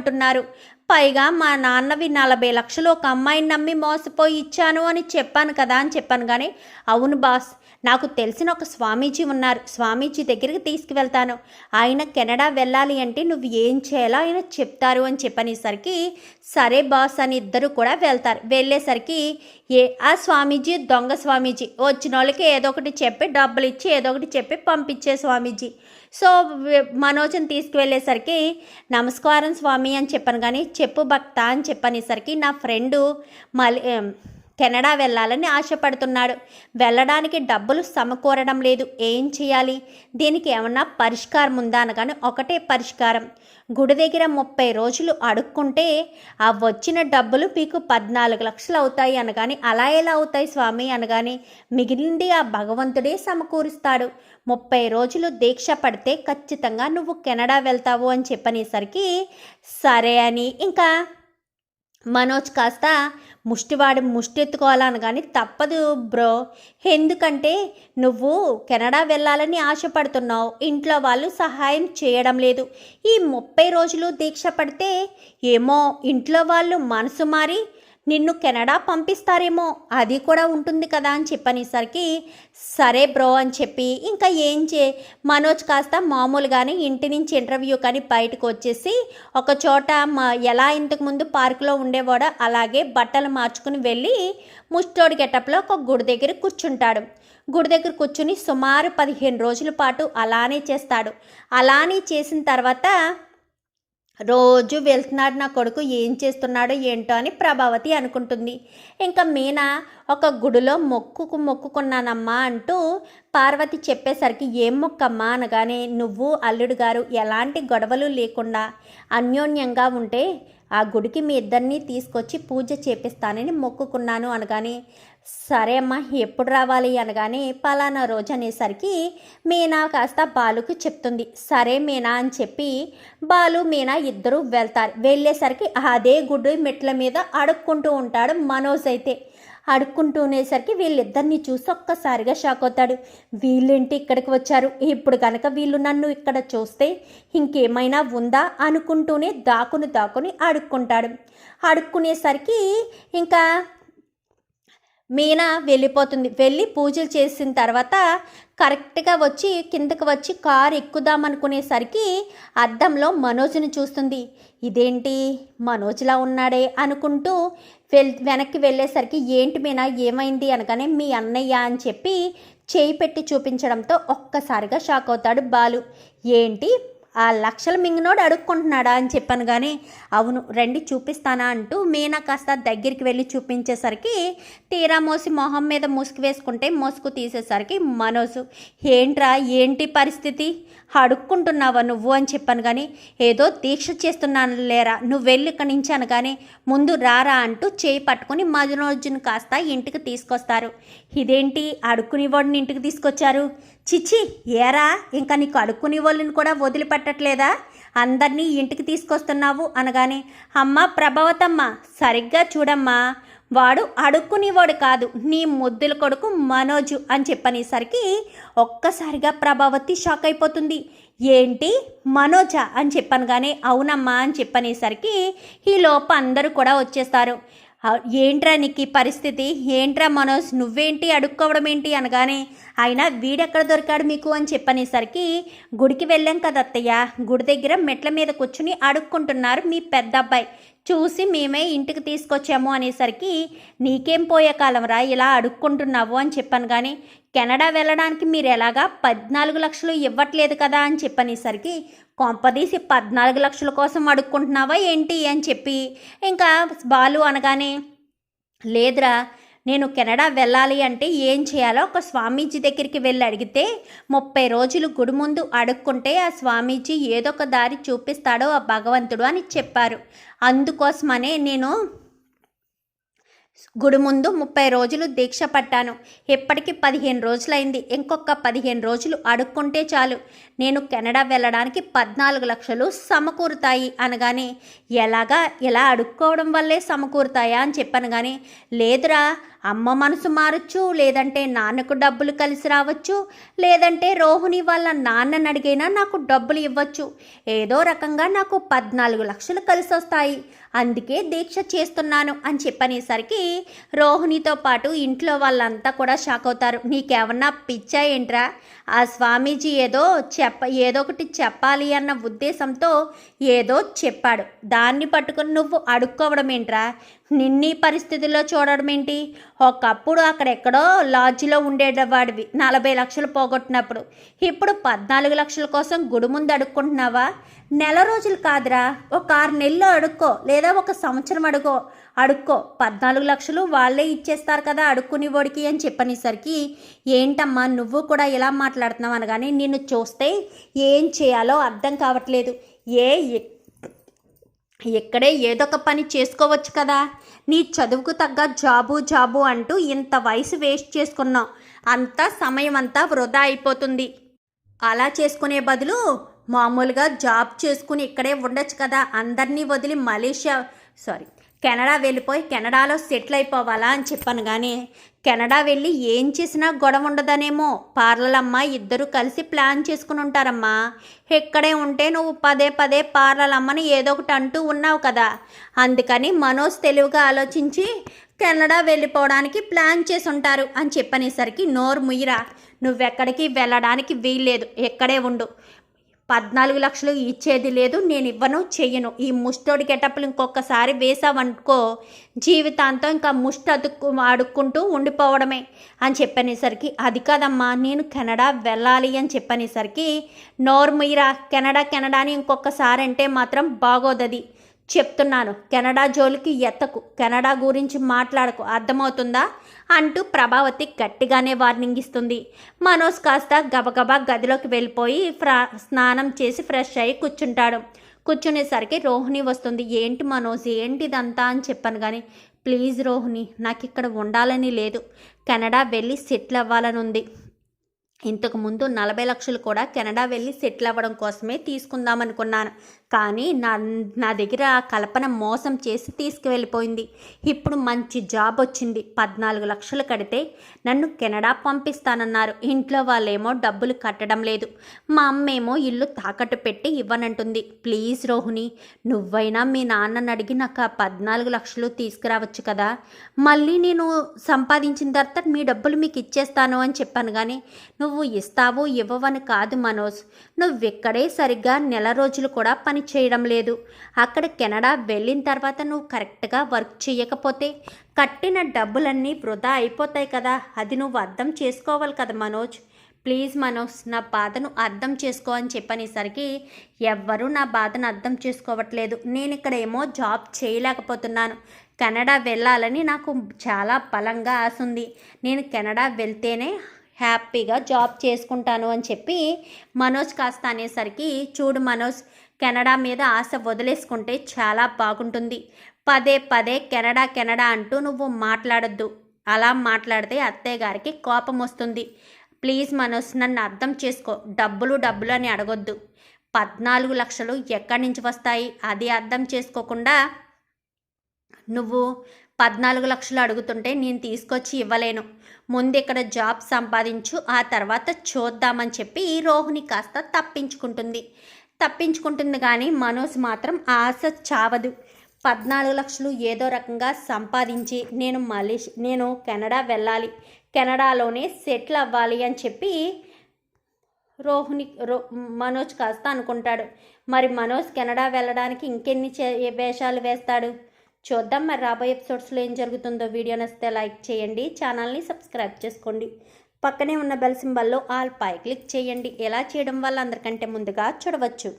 అంటున్నారు. పైగా మా నాన్నవి 40 లక్షలు ఒక అమ్మాయిని నమ్మి మోసపోయి ఇచ్చాను అని చెప్పాను కదా అని చెప్పాను. కానీ అవును బాస్, నాకు తెలిసిన ఒక స్వామీజీ ఉన్నారు, స్వామీజీ దగ్గరికి తీసుకువెళ్తాను, ఆయన కెనడా వెళ్ళాలి అంటే నువ్వు ఏం చేయాలో ఆయన చెప్తారు అని చెప్పనేసరికి సరే బాస్ అని ఇద్దరు కూడా వెళ్తారు. వెళ్ళేసరికి ఆ స్వామీజీ దొంగ స్వామీజీ, వచ్చిన వాళ్ళకి ఏదో ఒకటి చెప్పి డబ్బులు ఇచ్చి ఏదో ఒకటి చెప్పి పంపించే స్వామీజీ. సో మనోజ్ని తీసుకువెళ్ళేసరికి నమస్కారం స్వామి అని చెప్పాను. కానీ చెప్పు భక్త అని చెప్పనేసరికి నా ఫ్రెండు మళ్ళీ కెనడా వెళ్ళాలని ఆశపడుతున్నాడు, వెళ్ళడానికి డబ్బులు సమకూరడం లేదు, ఏం చేయాలి, దీనికి ఏమన్నా పరిష్కారం ఉందా అనగానే ఒకటే పరిష్కారం, గుడి దగ్గర 30 రోజులు అడుక్కుంటే ఆ వచ్చిన డబ్బులు మీకు 14 లక్షలు అవుతాయి అనగాని అలా ఎలా అవుతాయి స్వామి అనగానే మిగిలింది ఆ భగవంతుడే సమకూరుస్తాడు, 30 రోజులు దీక్ష పడితే ఖచ్చితంగా నువ్వు కెనడా వెళ్తావు అని చెప్పనేసరికి సరే అని ఇంకా మనోజ్ కాస్త ముష్టివాడు ముష్టెత్తుకోవాలనగాని తప్పదు బ్రో, ఎందుకంటే నువ్వు కెనడా వెళ్ళాలని ఆశపడుతున్నావు, ఇంట్లో వాళ్ళు సహాయం చేయడం లేదు, ఈ 30 రోజులు దీక్ష పడితే ఏమో ఇంట్లో వాళ్ళు మనసు మారి నిన్ను కెనడా పంపిస్తారేమో, అది కూడా ఉంటుంది కదా అని చెప్పనేసరికి సరే బ్రో అని చెప్పి ఇంకా మనోజ్ కాస్త మామూలుగానే ఇంటి నుంచి ఇంటర్వ్యూ కానీ బయటకు వచ్చేసి ఒక చోట ఎలా ఇంతకుముందు పార్కులో ఉండేవాడో అలాగే బట్టలు మార్చుకుని వెళ్ళి ముష్టోడి గెటప్లో ఒక గుడి దగ్గర కూర్చుంటాడు. గుడి దగ్గర కూర్చుని సుమారు 15 రోజుల పాటు అలానే చేస్తాడు. అలానే చేసిన తర్వాత రోజు వెళ్తున్నాడు నా కొడుకు, ఏం చేస్తున్నాడో ఏంటో అని ప్రభావతి అనుకుంటుంది. ఇంకా మీనా ఒక గుడిలో మొక్కుకున్నానమ్మా అంటూ పార్వతి చెప్పేసరికి ఏం మొక్కమ్మా అనగానే నువ్వు అల్లుడు గారు ఎలాంటి గొడవలు లేకుండా అన్యోన్యంగా ఉంటే ఆ గుడికి మీ ఇద్దరిని తీసుకొచ్చి పూజ చేపిస్తానని మొక్కుకున్నాను అనగానే సరే అమ్మా ఎప్పుడు రావాలి అనగానే పలానా రోజు అనేసరికి మీనా కాస్త బాలుకి చెప్తుంది. సరే మీనా అని చెప్పి బాలు మీనా ఇద్దరు వెళ్తారు. వెళ్ళేసరికి అదే గుడి మెట్ల మీద అడుక్కుంటూ ఉంటాడు మనోజ్. అయితే అడుక్కుంటూనేసరికి వీళ్ళిద్దరిని చూసి ఒక్కసారిగా షాక్ అవుతాడు. వీళ్ళేంటి ఇక్కడికి వచ్చారు, ఇప్పుడు కనుక వీళ్ళు నన్ను ఇక్కడ చూస్తే ఇంకేమైనా ఉందా అనుకుంటూనే దాకుని అడుక్కుంటాడు. అడుక్కునేసరికి ఇంకా మీనా వెళ్ళిపోతుంది. వెళ్ళి పూజలు చేసిన తర్వాత కరెక్ట్గా వచ్చి కిందకి వచ్చి కారు ఎక్కుదామనుకునేసరికి అద్దంలో మనోజ్ని చూస్తుంది. ఇదేంటి మనోజ్లా ఉన్నాడే అనుకుంటూ వెనక్కి వెళ్ళేసరికి ఏంటి మీనా ఏమైంది అనగానే మీ అన్నయ్య అని చెప్పి చేయి పెట్టి చూపించడంతో ఒక్కసారిగా షాక్ అవుతాడు బాలు. ఏంటి ఆ లక్షల మింగినోడు అడుక్కుంటున్నాడా అని చెప్పాను. కానీ అవును రండి చూపిస్తానా అంటూ మీనా కాస్త దగ్గరికి వెళ్ళి చూపించేసరికి తీరా మోసి మొహం మీద ముసుగు వేసుకుంటే ముసుగు తీసేసరికి మనోజు ఏంట్రా ఏంటి పరిస్థితి, అడుక్కుంటున్నావా నువ్వు అని చెప్పాను. కానీ ఏదో దీక్ష చేస్తున్నాను లేరా, నువ్వు వెళ్ళి ఇక్కడి నుంచి అనగానే ముందు రారా అంటూ చేయి పట్టుకుని మనోజును కాస్త ఇంటికి తీసుకొస్తారు. ఇదేంటి అడుక్కుని వాడిని ఇంటికి తీసుకొచ్చారు, చిచ్చి ఏరా ఇంకా నీకు అడుక్కుని వాళ్ళని కూడా వదిలిపెట్టట్లేదా, అందరినీ ఇంటికి తీసుకొస్తున్నావు అనగానే అమ్మ ప్రభావతమ్మ సరిగ్గా చూడమ్మా, వాడు అడుక్కునేవాడు కాదు, నీ ముద్దుల కొడుకు మనోజు అని చెప్పనేసరికి ఒక్కసారిగా ప్రభావతి షాక్ అయిపోతుంది. ఏంటి మనోజా అని చెప్పాను. కానీ అవునమ్మా అని చెప్పనేసరికి ఈ లోప అందరూ కూడా వచ్చేస్తారు. ఏంట్రా నీకు పరిస్థితి, ఏంట్రా మనోజ్ నువ్వేంటి అడుక్కోవడం ఏంటి అనగానే ఆయన వీడెక్కడ దొరికాడు మీకు అని చెప్పనేసరికి గుడికి వెళ్ళాం కదా అత్తయ్య, గుడి దగ్గర మెట్ల మీద కూర్చుని అడుక్కుంటున్నారు మీ పెద్ద అబ్బాయి, చూసి మేమే ఇంటికి తీసుకొచ్చాము అనేసరికి నీకేం పోయే కాలం రా ఇలా అడుక్కుంటున్నావు అని చెప్పాను. కానీ కెనడా వెళ్ళడానికి మీరు ఎలాగా 14 లక్షలు ఇవ్వట్లేదు కదా అని చెప్పనేసరికి కొంపదీసి 14 లక్షల కోసం అడుక్కుంటున్నావా ఏంటి అని చెప్పి ఇంకా బాలు అనగానే లేదురా, నేను కెనడా వెళ్ళాలి అంటే ఏం చేయాలో ఒక స్వామీజీ దగ్గరికి వెళ్ళి అడిగితే 30 రోజులు గుడి ముందు అడుక్కుంటే ఆ స్వామీజీ ఏదో ఒక దారి చూపిస్తాడో ఆ భగవంతుడు అని చెప్పారు. అందుకోసమనే నేను గుడి ముందు 30 రోజులు దీక్ష పట్టాను. ఎప్పటికీ 15 రోజులైంది, ఇంకొక 15 రోజులు అడుక్కుంటే చాలు నేను కెనడా వెళ్ళడానికి 14 లక్షలు సమకూరుతాయి అనగానే ఎలాగా ఇలా అడుక్కోవడం వల్లే సమకూరుతాయా అని చెప్పాను. కానీ లేదురా అమ్మ మనసు మారచ్చు, లేదంటే నాన్నకు డబ్బులు కలిసి రావచ్చు, లేదంటే రోహిణి వాళ్ళ నాన్నని అడిగైనా నాకు డబ్బులు ఇవ్వచ్చు. ఏదో రకంగా నాకు 14 లక్షలు కలిసి వస్తాయి, అందుకే దీక్ష చేస్తున్నాను అని చెప్పనేసరికి రోహిణితో పాటు ఇంట్లో వాళ్ళంతా కూడా షాక్ అవుతారు. నీకేమన్నా పిచ్చా ఏంట్రా? ఆ స్వామీజీ ఏదో ఒకటి చెప్పాలి అన్న ఉద్దేశంతో ఏదో చెప్పాడు, దాన్ని పట్టుకుని నువ్వు అడుక్కోవడం ఏంట్రా? నిన్నీ పరిస్థితుల్లో చూడడం ఏంటి? ఒకప్పుడు అక్కడెక్కడో లాడ్జిలో ఉండేవాడివి 40 లక్షలు పోగొట్టినప్పుడు, ఇప్పుడు 14 లక్షల కోసం గుడి ముందు అడుక్కుంటున్నావా? నెల రోజులు కాదురా, ఒక 6 నెలలు అడుక్కో, లేదా ఒక సంవత్సరం అడుక్కో, 14 లక్షలు వాళ్ళే ఇచ్చేస్తారు కదా అడుక్కుని వాడికి అని చెప్పనేసరికి ఏంటమ్మా నువ్వు కూడా ఇలా మాట్లాడుతున్నావు అనగానే నిన్ను చూస్తే ఏం చేయాలో అర్థం కావట్లేదు. ఇక్కడే ఏదో ఒక పని చేసుకోవచ్చు కదా, నీ చదువుకు తగ్గ జాబు అంటూ ఇంత వయసు వేస్ట్ చేసుకున్నావు, అంతా సమయం అంతా వృధా అయిపోతుంది. అలా చేసుకునే బదులు మామూలుగా జాబ్ చేసుకుని ఇక్కడే ఉండొచ్చు కదా, అందరినీ వదిలి కెనడా వెళ్ళిపోయి కెనడాలో సెటిల్ అయిపోవాలా అని చెప్పాను. కానీ కెనడా వెళ్ళి ఏం చేసినా గొడవ ఉండదనేమో, పార్లలమ్మ ఇద్దరు కలిసి ప్లాన్ చేసుకుని ఉంటారమ్మా. ఎక్కడే ఉంటే నువ్వు పదే పార్లలమ్మని ఏదో ఒకటి అంటూ ఉన్నావు కదా, అందుకని మనోజ్ తెలివిగా ఆలోచించి కెనడా వెళ్ళిపోవడానికి ప్లాన్ చేసి ఉంటారు అని చెప్పనేసరికి నోరు ముయ్యిరా, నువ్వెక్కడికి వెళ్ళడానికి వీల్లేదు, ఎక్కడే ఉండు, 14 లక్షలు ఇచ్చేది లేదు, నేను ఇవ్వను చెయ్యను. ఈ ముష్టోడి గెటప్పులు ఇంకొకసారి వేసావనుకో జీవితాంతం ఇంకా అడుక్కుంటూ ఉండిపోవడమే అని చెప్పనేసరికి అది కాదమ్మా నేను కెనడా వెళ్ళాలి అని చెప్పనేసరికి నోర్మీరా, కెనడా అని ఇంకొకసారి అంటే మాత్రం బాగోదది, చెప్తున్నాను. కెనడా జోలికి ఎత్తకు, కెనడా గురించి మాట్లాడకు, అర్థమవుతుందా అంటూ ప్రభావతి గట్టిగానే వార్నింగ్ ఇస్తుంది. మనోజ్ కాస్త గబగబా గదిలోకి వెళ్ళిపోయి స్నానం చేసి ఫ్రెష్ అయ్యి కూర్చునేసరికి రోహిణి వస్తుంది. ఏంటి మనోజ్ ఏంటిదంతా అని చెప్పాను. కానీ ప్లీజ్ రోహిణి, నాకు ఇక్కడ ఉండాలని లేదు, కెనడా వెళ్ళి సెటిల్ అవ్వాలని ఉంది. ఇంతకుముందు 40 లక్షలు కూడా కెనడా వెళ్ళి సెటిల్ అవ్వడం కోసమే తీసుకుందామనుకున్నాను, కానీ నా దగ్గర కల్పన మోసం చేసి తీసుకువెళ్ళిపోయింది. ఇప్పుడు మంచి జాబ్ వచ్చింది, 14 లక్షలు కడితే నన్ను కెనడా పంపిస్తానన్నారు. ఇంట్లో వాళ్ళేమో డబ్బులు కట్టడం లేదు, మా అమ్మేమో ఇల్లు తాకట్టు పెట్టి ఇవ్వనంటుంది. ప్లీజ్ రోహిణి, నువ్వైనా మీ నాన్నని అడిగి నాకు 14 లక్షలు తీసుకురావచ్చు కదా, మళ్ళీ నేను సంపాదించిన తర్వాత మీ డబ్బులు మీకు ఇచ్చేస్తాను అని చెప్పాను. కానీ నువ్వు ఇస్తావు ఇవ్వవని కాదు మనోజ్, నువ్వెక్కడే సరిగ్గా నెల రోజులు కూడా పని చేయడం లేదు. అక్కడ కెనడా వెళ్ళిన తర్వాత నువ్వు కరెక్ట్గా వర్క్ చేయకపోతే కట్టిన డబ్బులన్నీ వృధా అయిపోతాయి కదా, అది నువ్వు అర్థం చేసుకోవాలి కదా మనోజ్. ప్లీజ్ మనోజ్, నా బాధను అర్థం చేసుకో అని చెప్పనేసరికి ఎవ్వరూ నా బాధను అర్థం చేసుకోవట్లేదు. నేను ఇక్కడ ఏమో జాబ్ చేయలేకపోతున్నాను, కెనడా వెళ్ళాలని నాకు చాలా బలంగా ఆశ ఉంది, నేను కెనడా వెళ్తేనే హ్యాపీగా జాబ్ చేసుకుంటాను అని చెప్పి మనోజ్ కాస్త అనేసరికి చూడు మనోజ్, కెనడా మీద ఆశ వదిలేసుకుంటే చాలా బాగుంటుంది. పదే కెనడా అంటూ నువ్వు మాట్లాడొద్దు, అలా మాట్లాడితే అత్తయ్య గారికి కోపం వస్తుంది. ప్లీజ్ మనోజ్, నన్ను అర్థం చేసుకో, డబ్బులు అని అడగొద్దు, 14 లక్షలు ఎక్కడి నుంచి వస్తాయి అది అర్థం చేసుకోకుండా నువ్వు 14 లక్షలు అడుగుతుంటే నేను తీసుకొచ్చి ఇవ్వలేను, ముందు ఇక్కడ జాబ్ సంపాదించు, ఆ తర్వాత చూద్దామని చెప్పి రోహిణి కాస్త తప్పించుకుంటుంది. కానీ మనోజ్ మాత్రం ఆశ చావదు. 14 లక్షలు ఏదో రకంగా సంపాదించి నేను కెనడా వెళ్ళాలి, కెనడాలోనే సెటిల్ అవ్వాలి అని చెప్పి మనోజ్ కాస్త అనుకుంటాడు. మరి మనోజ్ కెనడా వెళ్ళడానికి ఇంకెన్ని వేషాలు వేస్తాడు చూద్దాం. మరి రాబోయే ఎపిసోడ్స్లో ఏం జరుగుతుందో వీడియో నచ్చితే లైక్ చేయండి, ఛానల్ని సబ్స్క్రైబ్ చేసుకోండి, పక్కనే ఉన్న బెల్ సింబల్లో ఆల్ పై క్లిక్ చేయండి. ఎలా చేయడం వల్ల అందరికంటే ముందుగా చూడవచ్చు.